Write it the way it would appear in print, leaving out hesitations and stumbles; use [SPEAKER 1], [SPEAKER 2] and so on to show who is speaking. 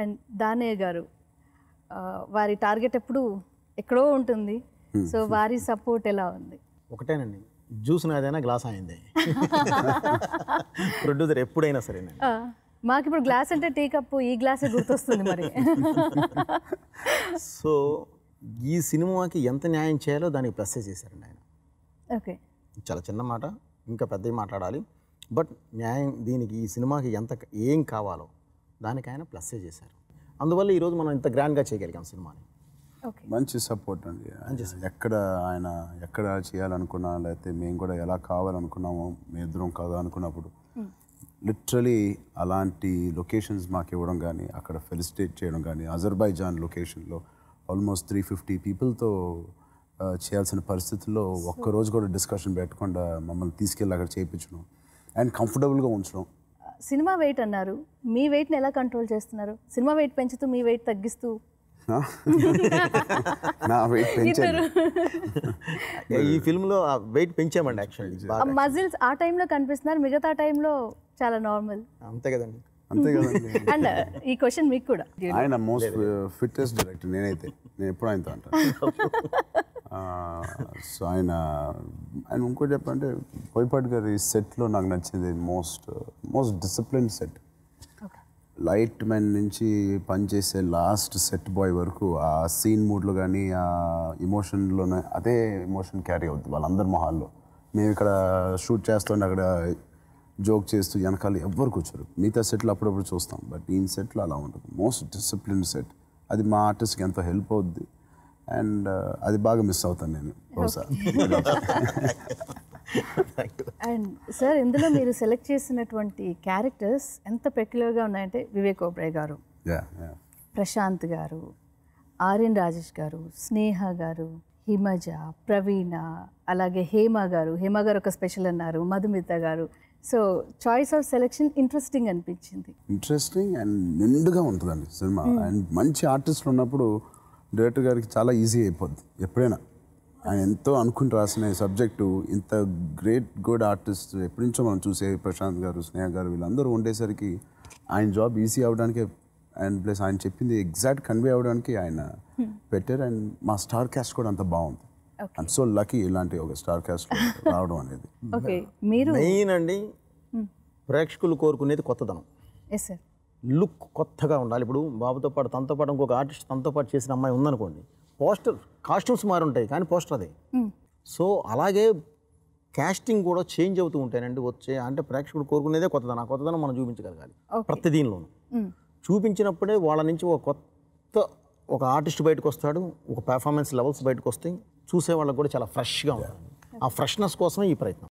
[SPEAKER 1] And Danayya గారు వారి target ఎప్పుడు ఎక్కడో ఉంటుంది. సో వారి సపోర్ట్ ఎలా ఉంది?
[SPEAKER 2] ఒకటేనండి, జ్యూస్ నాదైనా గ్లాస్ అయింది. ప్రొడ్యూసర్ ఎప్పుడైనా సరే.
[SPEAKER 1] మాకు ఇప్పుడు గ్లాస్ అంటే టీ కప్పు, ఈ గ్లాసే గుర్తొస్తుంది మరి.
[SPEAKER 2] సో ఈ సినిమాకి ఎంత న్యాయం చేయాలో దానికి ప్లస్ చేశారండి ఆయన.
[SPEAKER 1] ఓకే, చాలా
[SPEAKER 2] చిన్న మాట, ఇంకా పెద్దవి మాట్లాడాలి. బట్ న్యాయం దీనికి ఈ సినిమాకి ఏం కావాలో దానికి ఆయన ప్లస్ చేశారు. అందువల్ల ఈరోజు మనం ఇంత గ్రాండ్గా చేయగలిగాం సినిమాని.
[SPEAKER 3] మంచి సపోర్ట్ అండి. ఎక్కడ చేయాలనుకున్నా, లేకపోతే మేము కూడా ఎలా కావాలనుకున్నామో మేము ఇద్దరం కాదు అనుకున్నప్పుడు లిటరలీ అలాంటి లొకేషన్స్ మాకు ఇవ్వడం కానీ, అక్కడ ఫెలిసిటేట్ చేయడం కానీ, అజర్బైజాన్ లొకేషన్లో ఆల్మోస్ట్ 350 పీపుల్తో చేయాల్సిన పరిస్థితుల్లో ఒక్కరోజు కూడా డిస్కషన్ పెట్టకుండా మమ్మల్ని తీసుకెళ్ళి అక్కడ చేయించడం అండ్ కంఫర్టబుల్గా ఉంచడం.
[SPEAKER 1] సినిమా వెయిట్ అన్నారు, మీ వెయిట్ని ఎలా కంట్రోల్ చేస్తున్నారు? సినిమా వెయిట్ పెంచుతూ మీ వెయిట్ తగ్గిస్తూ?
[SPEAKER 3] నా వెయిట్ పెంచాను.
[SPEAKER 2] ఈ ఫిల్మ్లో వెయిట్ పెంచామండి యాక్చువల్లీ.
[SPEAKER 1] మజిల్స్ ఆ టైంలో కనిపిస్తున్నారు, మిగతా టైంలో చాలా నార్మల్.
[SPEAKER 2] అంతే కదండి.
[SPEAKER 1] అండ్ ఈ క్వశ్చన్ మీకు కూడా.
[SPEAKER 3] ఆయన మోస్ట్ ఫిట్టెస్ట్ డైరెక్టర్ నేను ఎప్పుడు ఆయనతో అంటాను. సో ఆయన ఇంకోటి చెప్పంటే బోయపాటి గారి సెట్లో నాకు నచ్చింది most discipline set. Light man నుంచి పనిచేసే లాస్ట్ సెట్ బాయ్ వరకు ఆ సీన్ మూడ్లో కానీ ఆ ఇమోషన్లోనే అదే ఎమోషన్ క్యారీ అవుతుంది వాళ్ళందరి మొహాల్లో. మేము ఇక్కడ షూట్ చేస్తుంటే అక్కడ జోక్ చేస్తూ వెనకాల ఎవ్వరు కూర్చోరు. మిగతా సెట్లు అప్పుడప్పుడు చూస్తాం, బట్ ఈ సెట్లో అలా ఉంటుంది. Most discipline set. అది మా ఆర్టిస్ట్కి ఎంతో హెల్ప్ అవుద్ది అండ్ అది బాగా మిస్ అవుతాను నేను బహుశా.
[SPEAKER 1] అండ్ సార్, ఇందులో మీరు సెలెక్ట్ చేసినటువంటి క్యారెక్టర్స్ ఎంత పెక్యులర్గా ఉన్నాయంటే వివేక్ ఓబ్రాయ్ గారు, ప్రశాంత్ గారు, ఆర్యన్ రాజేష్ గారు, స్నేహ గారు, హిమజ, ప్రవీణ, అలాగే హేమ గారు ఒక స్పెషల్ అన్నారు, మధుమిత గారు. So choice of selection interesting అనిపించింది.
[SPEAKER 3] ఇంట్రెస్టింగ్ అండ్ నిండుగా ఉంటుందండి సినిమా. అండ్ మంచి ఆర్టిస్టులు ఉన్నప్పుడు డైరెక్టర్ గారికి చాలా ఈజీ అయిపోద్ది ఎప్పుడైనా. ఆయన ఎంతో అనుకుని రాసిన సబ్జెక్టు ఇంత గుడ్ ఆర్టిస్ట్ ఎప్పటి నుంచో మనం చూసే ప్రశాంత్ గారు, స్నేహ గారు వీళ్ళందరూ ఉండేసరికి ఆయన జాబ్ ఈజీ అవడానికి అండ్ ప్లస్ ఆయన చెప్పింది ఎగ్జాక్ట్ కన్వే అవ్వడానికి ఆయన పెట్టారు. అండ్ మా స్టార్ క్యాస్ట్ కూడా అంత బాగుంది. ఐఎమ్ సో లక్కీ ఇలాంటి ఒక స్టార్ క్యాస్ట్ రావడం అనేది.
[SPEAKER 2] మెయిన్ అండి, ప్రేక్షకులు కోరుకునేది కొత్తదనం, లుక్ కొత్తగా ఉండాలి. ఇప్పుడు బాబుతో పాటు తనతో పాటు ఇంకొక ఆర్టిస్ట్ తనతో పాటు చేసిన అమ్మాయి ఉందనుకోండి, పోస్టర్ కాస్ట్యూమ్స్ మారి ఉంటాయి కానీ పోస్టర్ అదే. సో అలాగే కాస్టింగ్ కూడా చేంజ్ అవుతూ ఉంటాయండి. అంటే ప్రేక్షకుడు కోరుకునేదే కొత్తదనం. ఆ కొత్తదనం మనం చూపించగలగాలి ప్రతి దీనిలోనూ. చూపించినప్పుడే వాళ్ళ నుంచి ఒక ఆర్టిస్ట్ బయటకు వస్తాడు, ఒక పెర్ఫార్మెన్స్ లెవెల్స్ బయటకు వస్తాయి, చూసే వాళ్ళకి కూడా చాలా ఫ్రెష్గా ఉంటుంది. ఆ ఫ్రెష్నెస్ కోసమే ఈ ప్రయత్నం.